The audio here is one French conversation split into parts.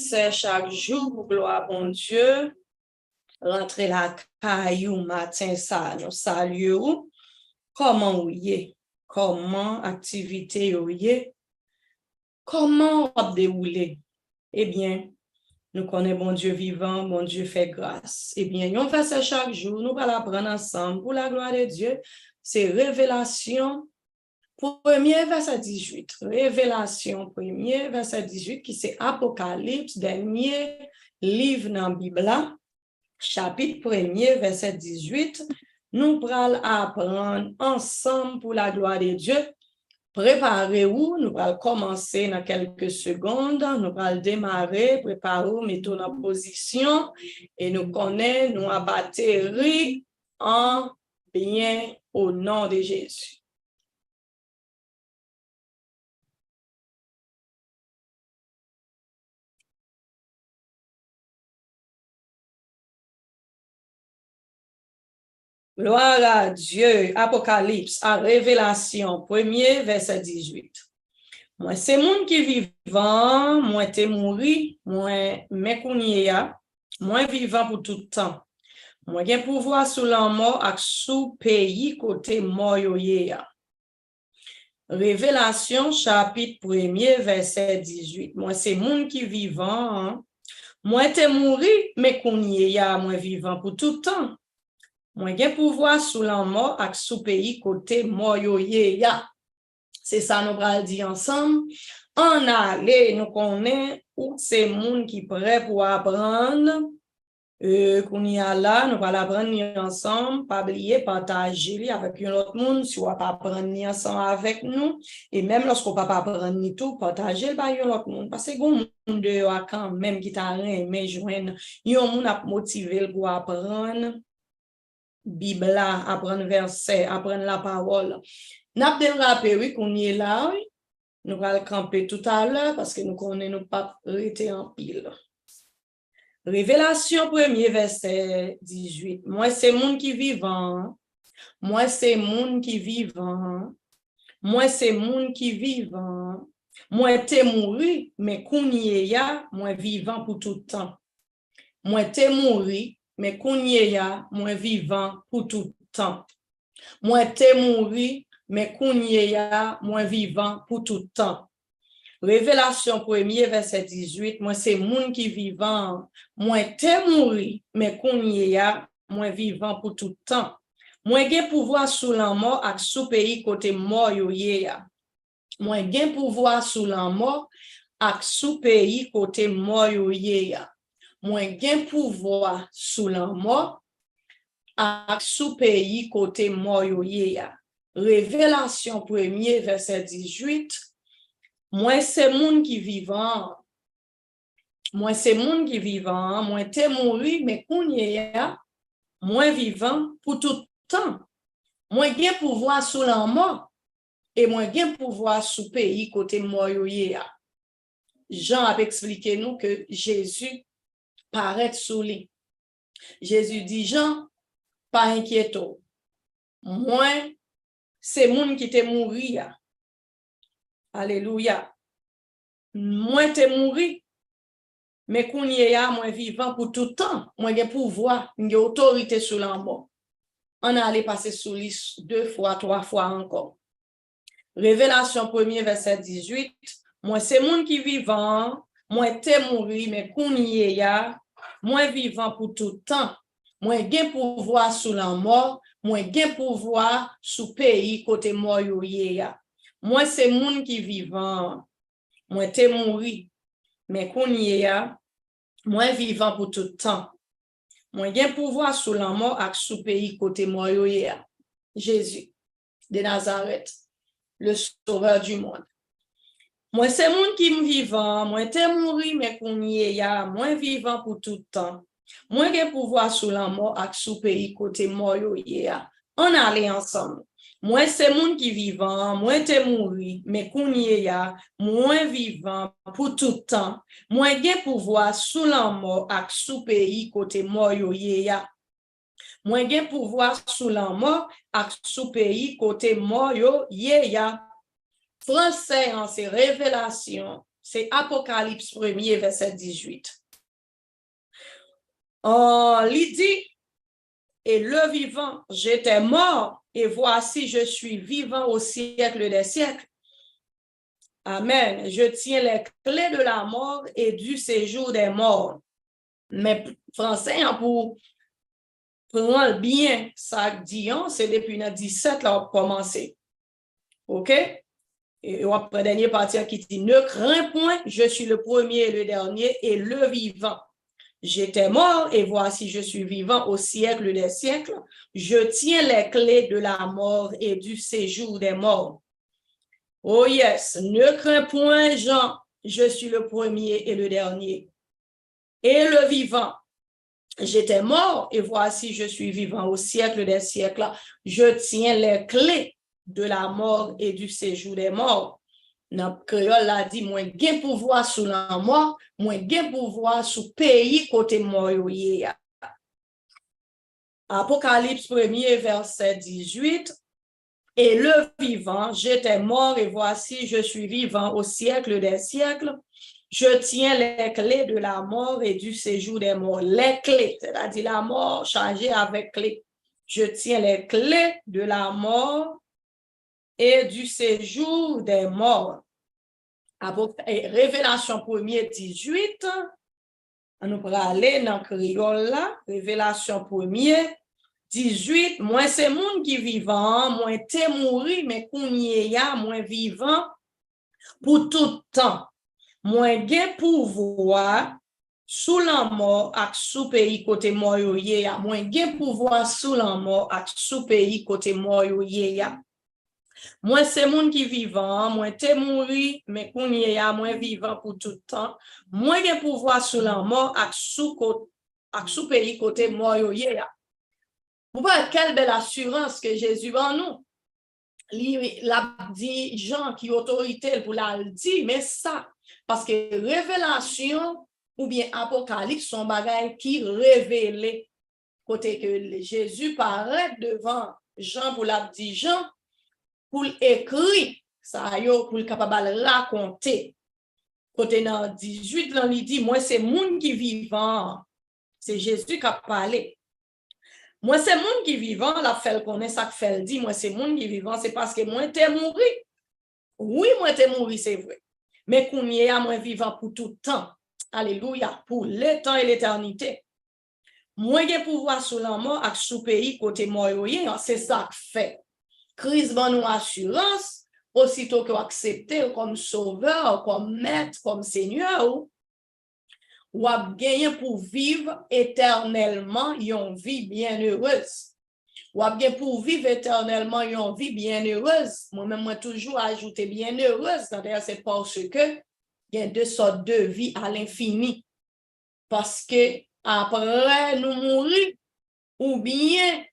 c'est chaque jour, gloire bon Dieu, rentrer la caillou matin, ça, nous saluons. Comment vous y comment activité vous y comment on dérouler? Eh bien, nous connaissons bon Dieu vivant, bon Dieu fait grâce. Eh bien, on fait ça chaque jour, nous allons apprendre ensemble pour la gloire de Dieu. C'est Révélation, premier verset 18. Révélation, premier verset 18, qui c'est Apocalypse, dernier livre dans la Bible, chapitre 1er, verset 18. Nous allons apprendre ensemble pour la gloire de Dieu. Préparez-vous, nous allons commencer dans quelques secondes, nous allons démarrer, préparez-vous, mettons en position et nous connaissons, nous abatterie en bien au nom de Jésus. Gloire à Dieu, Apocalypse, à Révélation, 1er verset 18. Moi, c'est moun qui vivant, moi, t'es mouri, moi, m'ekounye, moi, vivant pour tout temps. Moi, gen pouvoir sous la mort ak sous pays côté mort yo ye. Révélation, chapitre 1er, verset 18. Moi, c'est moun qui vivant, moi, t'es mouri, m'ekounye, moi, vivant pour tout temps. Moi, gen pouvoir sous la mort ak sous pays côté mort yo ye. C'est ça nous allons dire ensemble. En aller, nous connaissons où c'est monde qui prêt pour apprendre. Qu'on y a là, nous allons apprendre ensemble, pas oublier, partager avec un autre monde, si on va pas apprendre ensemble avec nous. Et même lorsqu'on ne va pas apprendre ni tout, partager avec un autre monde. Parce que bon monde quand même qui t'a aimé joindre, yon monde a motivé pour apprendre Bible, apprendre verset, apprendre la parole. N'a pas de rappel qu'on y est là, oui. Nous allons camper tout à l'heure parce que nous connaissons pas arrêter en pile. Révélation 1er verset 18. Moi c'est monde qui vivant. Moi c'est monde qui vivant. Moi c'est monde qui vivant. Moi t'es mouru mais qu'on y est moi vivant pour tout temps. Moi t'es mouru mais qu'on y est moi vivant pour tout temps. Moi t'es mouru mais kounye moi vivant pour tout temps. Révélation 1er verset 18, moi c'est moun qui vivant, moi t'es mouri, mais kounye moi vivant pour tout temps. Moi gen pouvoir sous la mort ak sous pays côté mort yo ye. Moi gen pouvoir sous la mort ak sous pays côté mort yo ye. Moi gen pouvoir sous la mort ak sous pays côté mort yo ye. Révélation 1er verset 18. Moi c'est moun qui vivant. Moi c'est moun qui vivant, moi t'es mouru mais kounye moi vivant pour tout temps. Moi gen pouvoir sous la mort et moi gen pouvoir sous pays côté mort yo ye. Jean a expliqué nous que Jésus paraît sous lui. Jésus dit Jean, pas inquiéto. Moi c'est moun qui te mouri. Alléluia. Moi te mouri. Mais kounye moi vivant pour tout temps. Moi j'ai pouvoir, j'ai autorité sur la mort. On allait passer sous lui 2 fois, 3 fois encore. Révélation 1er verset 18. Moi c'est moun qui vivant. Moi te mouri mais kounye moi vivant pour tout temps. Moi j'ai pouvoir sur la mort. Moi gen pouvoir sous pays côté mort yo ye. Moi c'est moun qui vivant. Moi te mouri mais kounye moi vivant pour tout temps. Moi gen pouvoir sous la mort ak sous pays côté mort yo ye. Jésus de Nazareth, le sauveur du monde. Moi c'est moun qui vivant, moi te mouri mais kounye moi vivant pour tout temps. Moi gen pouvoir sous la mort ak sous pays côté mort yo ye. On allait ensemble. Moi c'est moun qui vivant, moi te mouri mais kounye moi vivant pour tout temps. Moi gen pouvoir sous la mort ak sous pays côté mort yo ye. Moi gen pouvoir sous la mort ak sous pays côté mort yo ye. Français en ces révélations C'est Apocalypse 1er, verset 18. Il dit, et le vivant, j'étais mort, et voici, je suis vivant au siècle des siècles. Amen. Je tiens les clés de la mort et du séjour des morts. Mais français, pour prendre bien ça dit, c'est depuis le 17 là, on a commencé. OK? Et après, dernier partie qui dit, ne crains point, je suis le premier et le dernier et le vivant. J'étais mort et voici, je suis vivant au siècle des siècles. Je tiens les clés de la mort et du séjour des morts. Oh yes, ne crains point, Jean, je suis le premier et le dernier. Et le vivant, j'étais mort et voici, je suis vivant au siècle des siècles. Je tiens les clés de la mort et du séjour des morts. Dans créole l'a dit, moi, gain pouvoir sous la mort, moi, gain pouvoir sous pays côté mort. Apocalypse 1er, verset 18. Et le vivant, j'étais mort et voici, je suis vivant au siècle des siècles. Je tiens les clés de la mort et du séjour des morts. Les clés, c'est-à-dire la mort chargée avec clés. Je tiens les clés de la mort et du séjour des morts. Révélation 1er, 18. On peut aller dans le créole là. Révélation 1er, 18, moi c'est monde qui vivant, moi t'es mouri, mais kounye ya, moi vivant pour tout temps. Moi gen pouvoir sous la mort ak sous pays côté mort yo ye ya. Moi gen pouvoir sous la mort ak sous pays côté mort yo ye ya. Moi c'est monde qui vivant, moi t'es mouri, mais kounye ya, moi vivant pour tout temps. Moi gen pouvoir sous la mort ak sous pays côté mort yo ye ya. Vous voyez quelle belle assurance que Jésus en nous. Il a dit Jean qui autorité pour la dire, mais ça, parce que révélation ou bien apocalypse sont bagailles qui révèlent côté que Jésus paraît devant Jean pour la dire Jean pour écrire ça yo pour capable raconter. Côté dans 18 là il dit moi c'est monde qui vivant. C'est Jésus qui a parlé. Moi, c'est monde qui vivant, la fait connaît ça que fait dit, moi, c'est monde qui vivant, c'est parce que moi, t'es mouru. Oui, moi, t'es mouru, c'est vrai. Mais qu'on y est, moi, vivant pour tout temps. Alléluia, pour le temps et l'éternité. Moi, j'ai pouvoir sous la mort et sous pays côté mort, c'est ça que fait. Christ va nous assurance, aussitôt que accepter comme sauveur, comme maître, comme seigneur, ou a gagné pour vivre éternellement une vie bien heureuse. Ou a gagné pour vivre éternellement une vie bien heureuse. Moi-même, moi, toujours ajouter bien heureuse. D'ailleurs, c'est parce que il y a deux sortes de vie à l'infini. Parce que après nous mourir, ou bien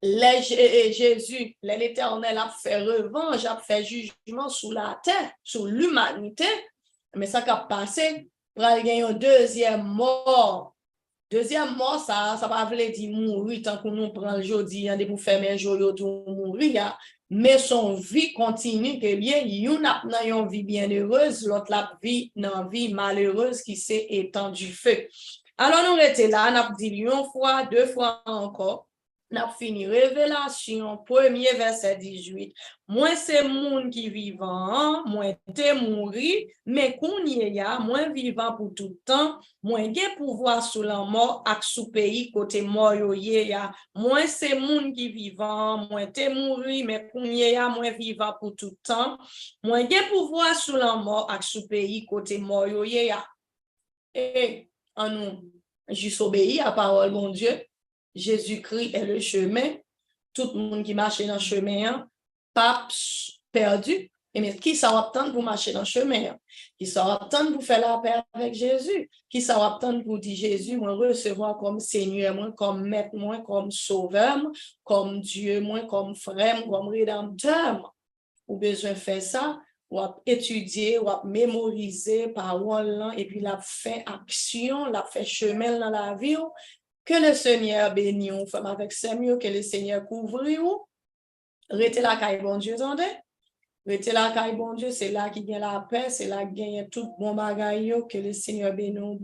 Jésus, l'Éternel a fait revanche, a fait jugement sur la terre, sur l'humanité. Mais ça qui a passé, il y a une deuxième mort. Deuxième mort, ça va veut dire mourir tant que nous prenons le jeudi, pour faire un jour, tout mourir. Mais son vie continue, que bien, il a une vie bien heureuse, l'autre la vie, une vie malheureuse qui s'est étendue feu. Alors, nous étions là, nous avons dit une fois, deux fois encore. On a fini Révélation, 1er verset 18. Moi, c'est monde qui vivant, moi, t'es mouru, mais qu'on y a, moi, vivant pour tout le temps, moi, j'ai pouvoir sous la mort, ak sous pays, côté mort, ya. Moi, c'est monde qui vivant, moi, t'es mouru, mais qu'on y a, moi, vivant pour tout le temps, moi, j'ai pouvoir sous la mort, ak sous pays, côté mort, ya. Et, en nous, juste obéir à la parole, mon Dieu. Jésus-Christ est le chemin. Tout le monde qui marche dans le chemin, pas perdu. Mais qui ça va attendre pour marcher dans le chemin? Qui ça va attendre pour faire la paix avec Jésus? Qui ça va attendre pour dire Jésus, moi recevoir comme Seigneur, moi comme maître, moi comme sauveur, comme Dieu, moi comme frère, comme rédempteur? Ou besoin de faire ça, ou étudier, ou mémoriser parole, et puis la fait action, la fait chemin dans la vie. Que le Seigneur bénisse ou femme avec Seigneur, que le Seigneur couvre ou. Restez là, car bon Dieu, attendez. Rete la caille, bon Dieu, c'est là qu'il y a la paix, c'est là qu'il y a tout bon bagaille, que le Seigneur bénisse.